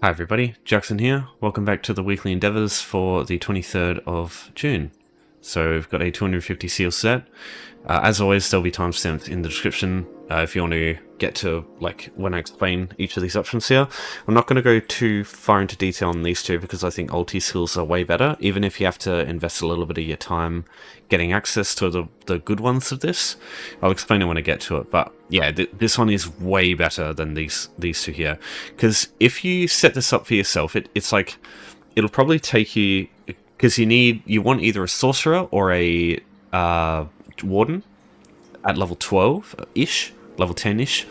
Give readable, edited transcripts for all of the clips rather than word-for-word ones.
Hi everybody, Jackson here. Welcome back to the weekly endeavours for the 23rd of June. So we've got a 250 seal set. As always, there'll be timestamps in the description if you want to get to when I explain each of these options here. I'm not going to go too far into detail on these two because I think ulti skills are way better, even if you have to invest a little bit of your time getting access to the good ones of this. I'll explain it when I get to it, but yeah, this one is way better than these two here. Because if you set this up for yourself, it's like, it'll probably take you, because you want either a sorcerer or a warden at level 12-ish, level 10-ish,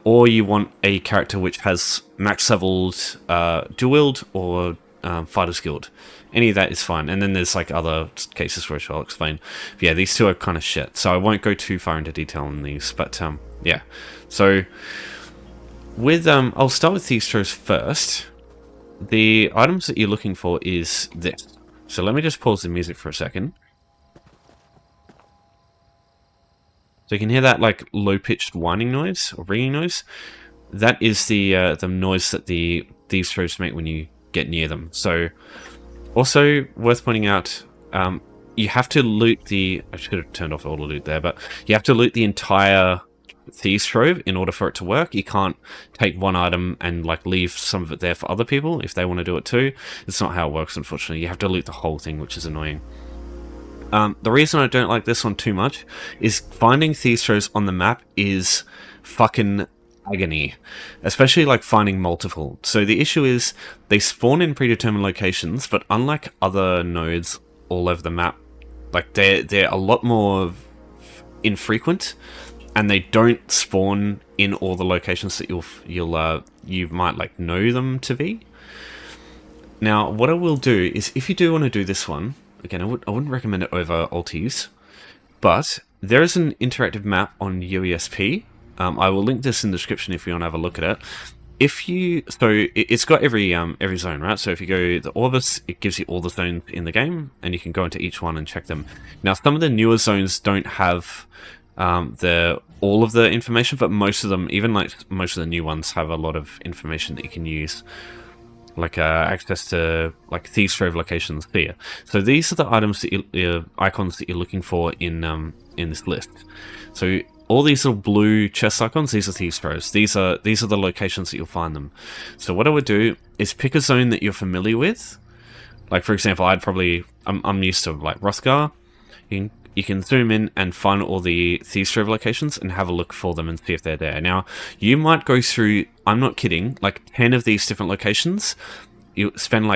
or you want a character which has max leveled dual wield or fighter's guild. Any of that is fine, and then there's other cases which I'll explain. But yeah, these two are kind of shit, so I won't go too far into detail on these, but yeah. So with I'll start with Thieves Troves first. The items that you're looking for is this. So let me just pause the music for a second. So you can hear that low-pitched whining noise or ringing noise. That is the noise that the Thieves Troves make when you get near them. So also worth pointing out, you have to loot I should have turned off all the loot there, but you have to loot the entire Thieves Trove in order for it to work. You can't take one item and leave some of it there for other people if they want to do it too. It's not how it works, unfortunately. You have to loot the whole thing, which is annoying. The reason I don't like this one too much is finding Thieves Troves on the map is fucking agony, especially finding multiple. So the issue is they spawn in predetermined locations, but unlike other nodes all over the map, they're a lot more infrequent, and they don't spawn in all the locations that you might know them to be. Now, what I will do is, if you do want to do this one, again, I wouldn't recommend it over ultis, but there is an interactive map on UESP. I will link this in the description if you want to have a look at it. It's got every zone, right? So if you go the Orbis, it gives you all the zones in the game, and you can go into each one and check them. Now, some of the newer zones don't have all of the information, but most of them, even most of the new ones, have a lot of information that you can use, access to Thieves Trove locations here. So these are the items that icons that you're looking for in this list. So all these little blue chest icons, these are Thieves Troves. These are the locations that you'll find them. So what I would do is pick a zone that you're familiar with. For example, I'm used to Rothgar. You can zoom in and find all the Thieves Trove locations and have a look for them and see if they're there. Now, you might go through, I'm not kidding, 10 of these different locations. You spend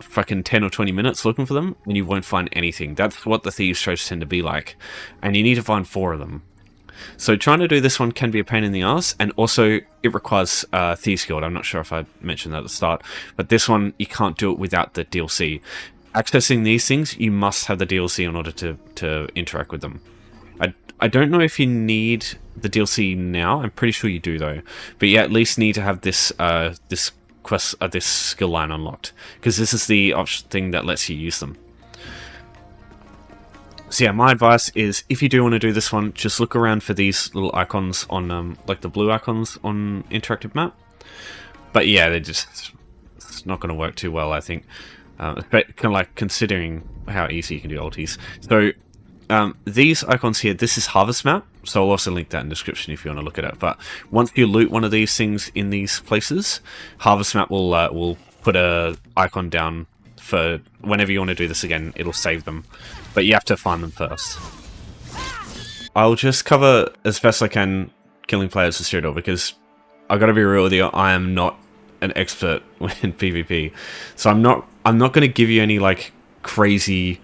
fucking 10 or 20 minutes looking for them, and you won't find anything. That's what the Thieves Troves tend to be like. And you need to find 4 of them. So trying to do this one can be a pain in the ass, and also it requires Thieves Guild. I'm not sure if I mentioned that at the start, but this one, you can't do it without the DLC. Accessing these things, you must have the DLC in order to interact with them. I don't know if you need the DLC now. I'm pretty sure you do though, but you at least need to have this this skill line unlocked, because this is the thing that lets you use them. So yeah, my advice is, if you do want to do this one, just look around for these little icons on the blue icons on interactive map. But yeah, it's not going to work too well, I think. Considering how easy you can do ultis. So these icons here, this is Harvest Map, so I'll also link that in the description if you want to look at it. But once you loot one of these things in these places, Harvest Map will put a icon down for whenever you want to do this again. It'll save them, but you have to find them first. I'll just cover as best I can killing players with Cyrodiil, because I've got to be real with you, I am not an expert in PvP, so I'm not going to give you any crazy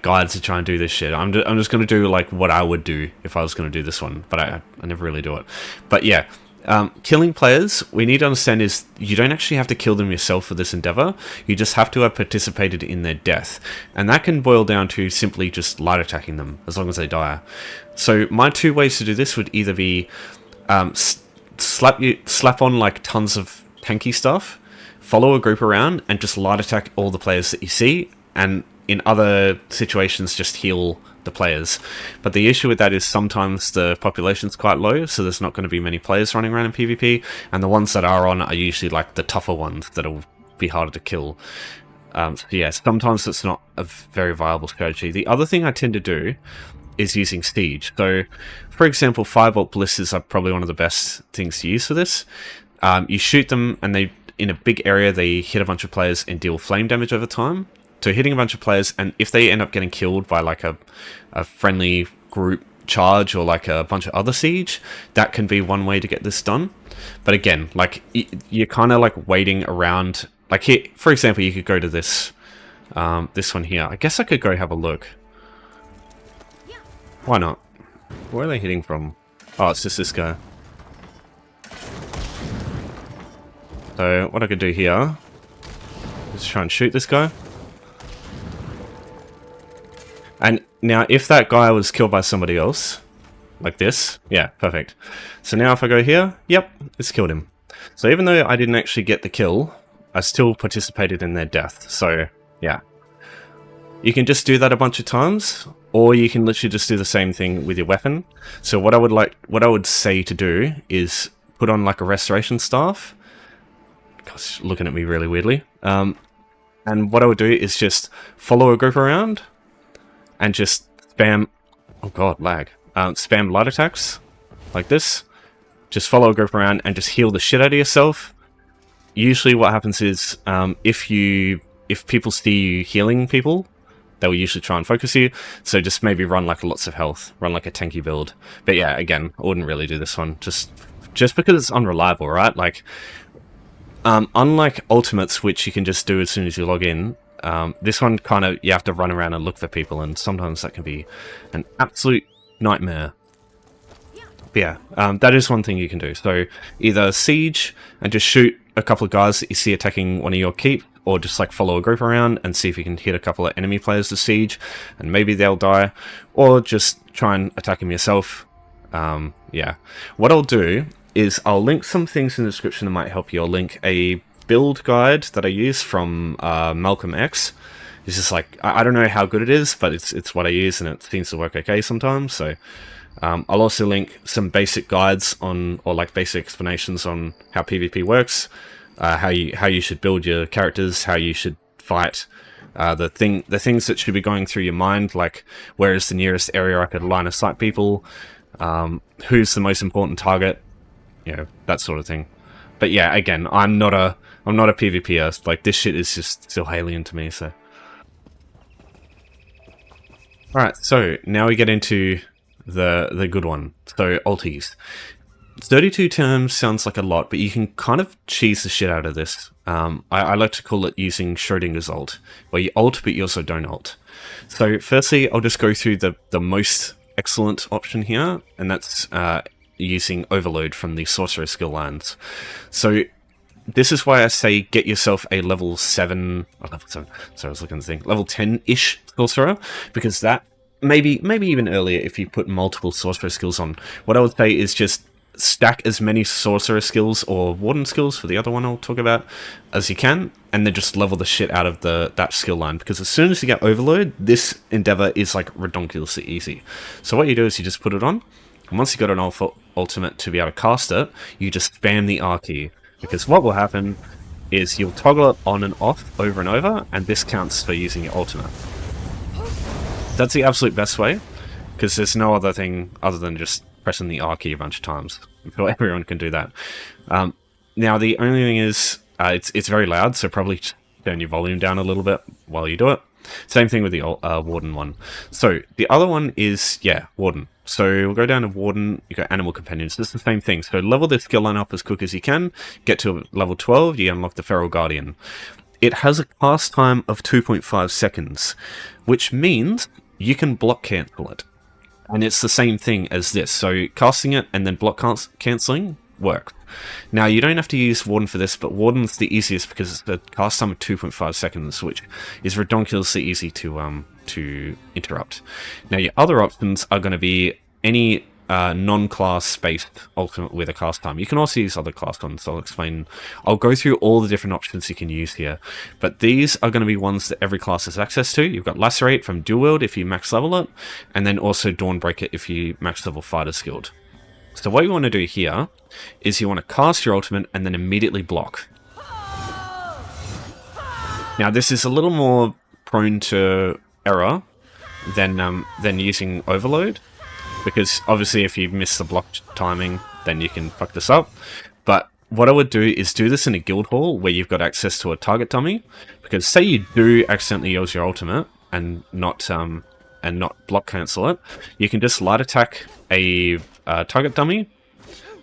guides to try and do this shit. I'm just going to do what I would do if I was going to do this one, but I never really do it. But yeah, killing players, we need to understand, is you don't actually have to kill them yourself for this endeavor. You just have to have participated in their death, and that can boil down to simply just light attacking them as long as they die. So my 2 ways to do this would either be slap on tons of tanky stuff, follow a group around, and just light attack all the players that you see, and in other situations just heal the players. But the issue with that is sometimes the population's quite low, so there's not going to be many players running around in PvP, and the ones that are on are usually like the tougher ones that'll be harder to kill. So yeah, sometimes it's not a very viable strategy. The other thing I tend to do is using siege. So, for example, 5-volt ballistas are probably one of the best things to use for this. You shoot them, and they, in a big area, they hit a bunch of players and deal flame damage over time. So hitting a bunch of players, and if they end up getting killed by like a friendly group charge or like a bunch of other siege, that can be one way to get this done. But again, like you're kind of like waiting around. Like here, for example, you could go to this this one here. I guess I could go have a look. Why not? Where are they hitting from? Oh, it's just this guy. So what I could do here is try and shoot this guy. And now if that guy was killed by somebody else, like this, yeah, perfect. So now if I go here, yep, it's killed him. So even though I didn't actually get the kill, I still participated in their death. So yeah, you can just do that a bunch of times, or you can literally just do the same thing with your weapon. So what I would say to do is put on like a restoration staff. Gosh, looking at me really weirdly. And what I would do is just follow a group around and just spam, oh god, lag. Spam light attacks like this. Just follow a group around and just heal the shit out of yourself. Usually what happens is if people see you healing people, they will usually try and focus you. So just maybe run like lots of health, run like a tanky build. But yeah, again, I wouldn't really do this one just because it's unreliable, right? Like unlike ultimates, which you can just do as soon as you log in, this one kind of, you have to run around and look for people, and sometimes that can be an absolute nightmare. But yeah, that is one thing you can do. So either siege and just shoot a couple of guys that you see attacking one of your keep, or just like follow a group around and see if you can hit a couple of enemy players to siege, and maybe they'll die, or just try and attack them yourself. Yeah, what I'll do is I'll link some things in the description that might help you. I'll link a build guide that I use from Malcolm X. It's just like, I don't know how good it is, but it's what I use, and it seems to work okay sometimes. So I'll also link some basic guides on, or like basic explanations on how PvP works, how you should build your characters, how you should fight, the things that should be going through your mind, like where is the nearest area I could line of sight people, who's the most important target, you know, that sort of thing. But yeah, again, I'm not a PvPer. Like, this shit is just still alien to me. So, all right. So now we get into the good one. So ultis. 32 terms sounds like a lot, but you can kind of cheese the shit out of this. I like to call it using Schrödinger's ult, where you ult, but you also don't ult. So firstly, I'll just go through the most excellent option here, and that's using Overload from the Sorcerer skill lines. So this is why I say get yourself a level 7, or level 7, sorry, I was looking at the thing, level 10-ish Sorcerer, because that, maybe even earlier if you put multiple Sorcerer skills on. What I would say is just stack as many Sorcerer skills, or Warden skills for the other one I'll talk about, as you can, and then just level the shit out of that skill line, because as soon as you get Overload, this endeavor is like redonkulously easy. So what you do is you just put it on, and once you got an ultimate to be able to cast it, you just spam the R key, because what will happen is you'll toggle it on and off over and over, and this counts for using your ultimate. That's the absolute best way, because there's no other thing other than just pressing the R key a bunch of times. So everyone can do that. Now the only thing is, it's very loud, so probably turn your volume down a little bit while you do it. Same thing with the Warden one. So the other one is, yeah, Warden. So we'll go down to Warden, you got Animal Companions. It's the same thing. So level the skill line up as quick as you can. Get to level 12, you unlock the Feral Guardian. It has a cast time of 2.5 seconds, which means you can block cancel it. And it's the same thing as this. So casting it and then block cancelling work. Now, you don't have to use Warden for this, but Warden's the easiest because it's a cast time of 2.5 seconds, which is redonkulously easy to interrupt. Now, your other options are going to be any non-class based ultimate with a cast time. You can also use other class ones, so I'll go through all the different options you can use here, but these are going to be ones that every class has access to. You've got Lacerate from Dual Wield if you max level it, and then also Dawnbreaker if you max level Fighter Skilled. So what you want to do here is you want to cast your ultimate and then immediately block. Now this is a little more prone to error than using Overload, because obviously if you miss the block timing, then you can fuck this up. But what I would do is do this in a guild hall where you've got access to a target dummy, because say you do accidentally use your ultimate and not block cancel it, you can just light attack a target dummy,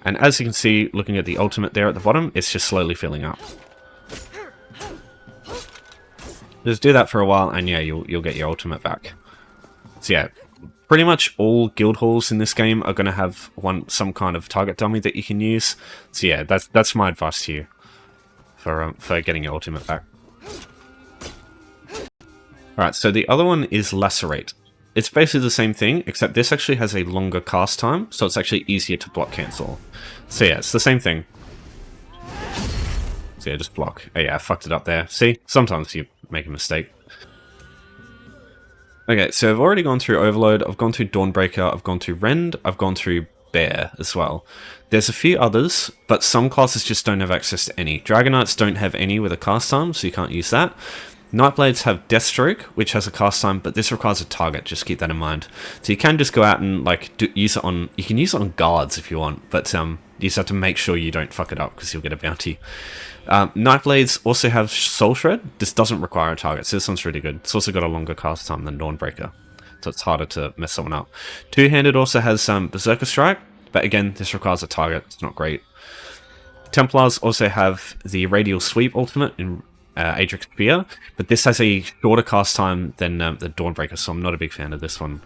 and as you can see, looking at the ultimate there at the bottom, it's just slowly filling up. Just do that for a while, and yeah, you'll get your ultimate back. So yeah, pretty much all guild halls in this game are going to have some kind of target dummy that you can use. So yeah, that's my advice to you for getting your ultimate back. Alright, so the other one is Lacerate. It's basically the same thing, except this actually has a longer cast time, so it's actually easier to block cancel. So yeah, it's the same thing. So yeah, just block. Oh yeah, I fucked it up there. See? Sometimes you make a mistake. Okay, so I've already gone through Overload, I've gone through Dawnbreaker, I've gone through Rend, I've gone through Bear as well. There's a few others, but some classes just don't have access to any. Dragon Knights don't have any with a cast time, so you can't use that. Nightblades have Deathstroke, which has a cast time, but this requires a target, just keep that in mind. So you can just go out and like use it on, you can use it on guards if you want, but you just have to make sure you don't fuck it up because you'll get a bounty. Nightblades also have Soul Shred. This doesn't require a target, so this one's really good. It's also got a longer cast time than Dawnbreaker, so it's harder to mess someone up. Two-handed also has Berserker Strike, but again, this requires a target. It's not great. Templars also have the Radial Sweep ultimate in Adric's Spear, but this has a shorter cast time than the Dawnbreaker, so I'm not a big fan of this one.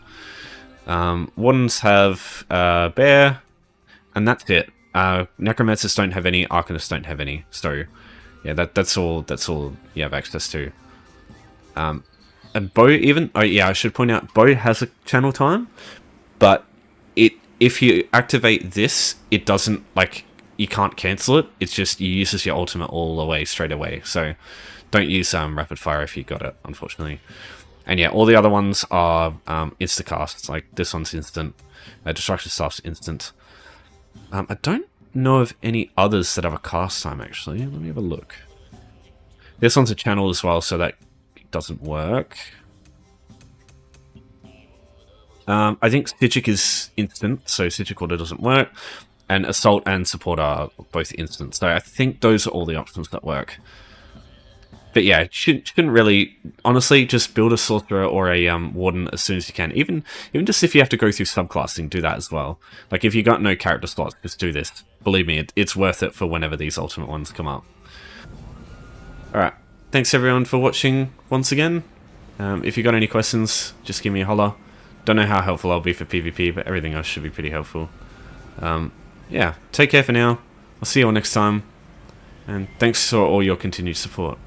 Wardens have Bear, and that's it. Necromancers don't have any, Arcanists don't have any, so yeah, that's all you have access to. And Bow even, oh yeah, I should point out, Bow has a channel time, but if you activate this, it doesn't, like, you can't cancel it, it's just, you uses your ultimate all the way, straight away, so don't use Rapid Fire if you got it, unfortunately. And yeah, all the other ones are insta-casts, like this one's instant, Destruction Staff's instant. I don't know of any others that have a cast time, actually. Let me have a look. This one's a channel as well, so that doesn't work. I think Stygic is instant, so Stygic Order doesn't work. And Assault and Support are both instant, so I think those are all the options that work. But yeah, shouldn't really, honestly, just build a Sorcerer or a Warden as soon as you can. Even just if you have to go through subclassing, do that as well. Like, if you got no character slots, just do this. Believe me, it's worth it for whenever these ultimate ones come up. Alright, thanks everyone for watching once again. If you got any questions, just give me a holler. Don't know how helpful I'll be for PvP, but everything else should be pretty helpful. Yeah, take care for now. I'll see you all next time. And thanks for all your continued support.